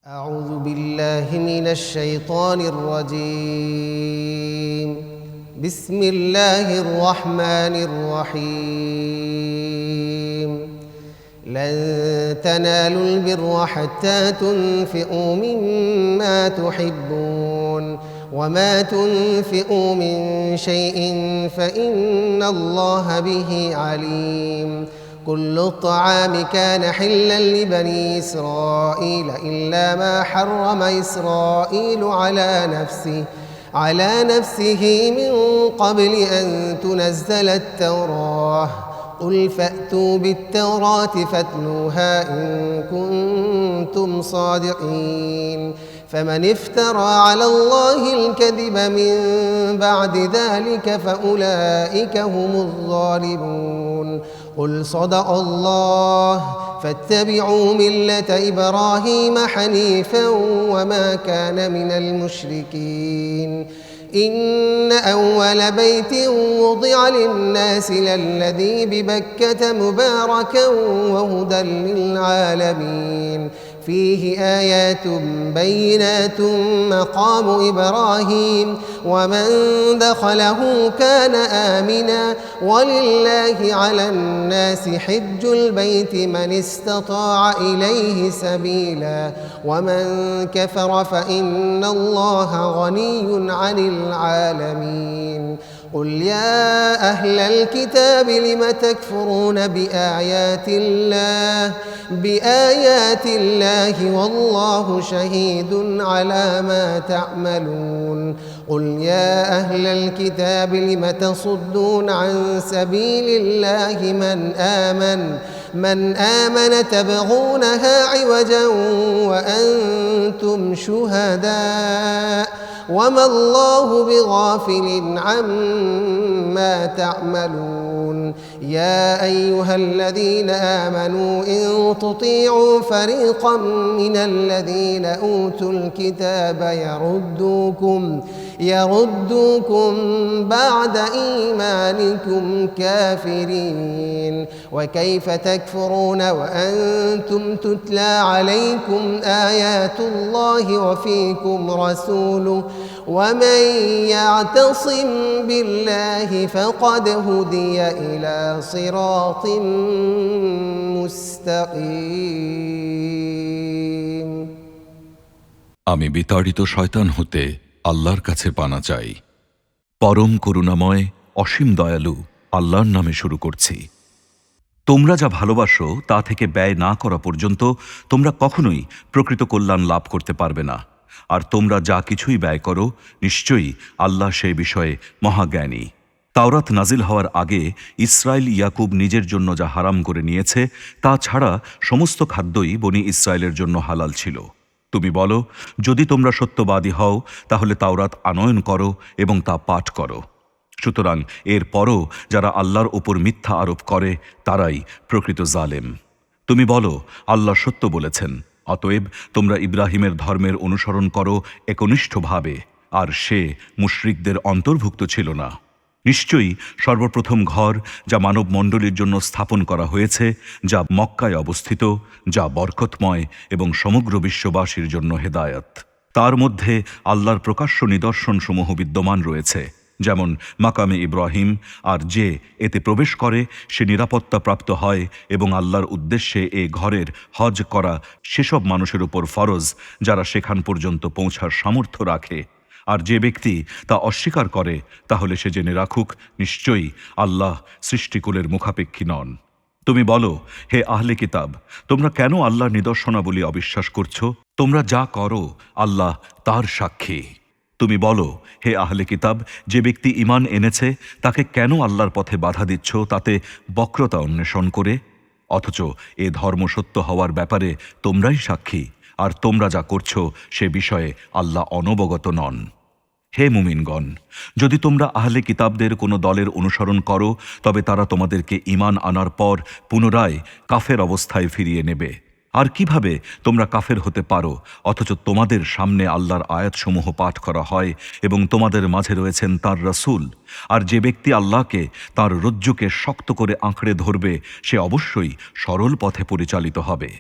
أعوذ بالله من الشيطان الرجيم. بسم الله الرحمن الرحيم. لن تنالوا البر حتى تنفقوا مما تحبون وما تنفقوا من شيء فإن الله به عليم. كل الطعام كان حلا لبني إسرائيل إلا ما حرم إسرائيل على نفسه من قبل أن تنزل التوراة. قل فأتوا بالتوراة فاتلوها إن كنتم صادقين. فمن افترى على الله الكذب من بعد ذلك فأولئك هم الظالمون. قل صدق الله فاتبعوا ملة إبراهيم حنيفا وما كان من المشركين. إن أول بيت وضع للناس للذي ببكة مباركا وهدى للعالمين. فيه آيات بينات مقام إبراهيم ومن دخله كان آمنا. ولله على الناس حج البيت من استطاع إليه سبيلا ومن كفر فإن الله غني عن العالمين. قل يا أهل الكتاب لم تكفرون بآيات الله والله شهيد على ما تعملون. قل يا أهل الكتاب لم تصدون عن سبيل الله من آمن تبغونها عوجا وأنتم شهداء وما الله بغافل عما تعملون. يا أيها الذين آمنوا إن تطيعوا فريقا من الذين أوتوا الكتاب يردوكم بعد إيمانكم كافرين. وكيف تكفرون وأنتم تتلى عليكم آيات الله وفيكم رسوله ومن يعتصم بالله فقد هدي إلى صراط مستقيم। আমি বিতাড়িত শয়তান হতে আল্লাহর কাছে পানা চাই। পরম করুণাময় অসীম দয়ালু আল্লাহর নামে শুরু করছি। তোমরা যা ভালোবাসো তা থেকে ব্যয় না করা পর্যন্ত তোমরা কখনোই প্রকৃত কল্যাণ লাভ করতে পারবে না। আর তোমরা যা কিছুই ব্যয় করো নিশ্চয়ই আল্লাহ সেই বিষয়ে মহাজ্ঞানী। তাওরাত নাজিল হওয়ার আগে ইসরায়েল ইয়াকুব নিজের জন্য যা হারাম করে নিয়েছে তা ছাড়া সমস্ত খাদ্যই বনি ইসরায়েলের জন্য হালাল ছিল। তুমি বলো, যদি তোমরা সত্যবাদী হও তাহলে তাওরাত আনয়ন করো এবং তা পাঠ করো। সুতরাং এর পরও যারা আল্লাহর ওপর মিথ্যা আরোপ করে তারাই প্রকৃত জালেম। তুমি বলো, আল্লাহ সত্য বলেছেন, অতএব তোমরা ইব্রাহিমের ধর্মের অনুসরণ করো একনিষ্ঠভাবে, আর সে মুশরিকদের অন্তর্ভুক্ত ছিল না। নিশ্চয়ই সর্বপ্রথম ঘর যা মানব মণ্ডলীর জন্য স্থাপন করা হয়েছে, যা মক্কায় অবস্থিত, যা বরকতময় এবং সমগ্র বিশ্ববাসীর জন্য হেদায়াত। তার মধ্যে আল্লাহর প্রকাশ্য নিদর্শনসমূহ বিদ্যমান রয়েছে, যেমন মাকামে ইব্রাহিম, আর যে এতে প্রবেশ করে সে নিরাপত্তা প্রাপ্ত হয় এবং আল্লাহর উদ্দেশ্যে এ ঘরের হজ করা সেসব মানুষের উপর ফরজ যারা সেখান পর্যন্ত পৌঁছার সামর্থ্য রাখে। আর যে ব্যক্তি তা অস্বীকার করে তাহলে সে জেনে রাখুক, নিশ্চয়ই আল্লাহ সৃষ্টিকুলের মুখাপেক্ষী নন। তুমি বলো, হে আহলে কিতাব, তোমরা কেন আল্লাহর নিদর্শনাবলী অবিশ্বাস করছো? তোমরা যা করো আল্লাহ তার সাক্ষী। তুমি বলো, হে আহলে কিতাব, যে ব্যক্তি ঈমান এনেছে তাকে কেন আল্লাহর পথে বাধা দিচ্ছ তাতে বক্রতা অন্বেষণ করে? অথচ এ ধর্ম সত্য হওয়ার ব্যাপারে তোমরাই সাক্ষী, আর তোমরা যা করছো সে বিষয়ে আল্লাহ অনবগত নন। হে মুমিনগণ, যদি তোমরা আহলে কিতাবদের কোনো দলের অনুসরণ করো তবে তারা তোমাদেরকে ঈমান আনার পর পুনরায় কাফের অবস্থায় ফিরিয়ে নেবে। আর কিভাবে তোমরা কাফের হতে পারো অথচ তোমাদের সামনে আল্লাহর আয়াতসমূহ পাঠ করা হয় এবং তোমাদের মাঝে রয়েছেন তাঁর রাসূল? আর যে ব্যক্তি আল্লাহকে তাঁর রজ্জুকে শক্ত করে আঁকড়ে ধরবে সে অবশ্যই সরল পথে পরিচালিত হবে।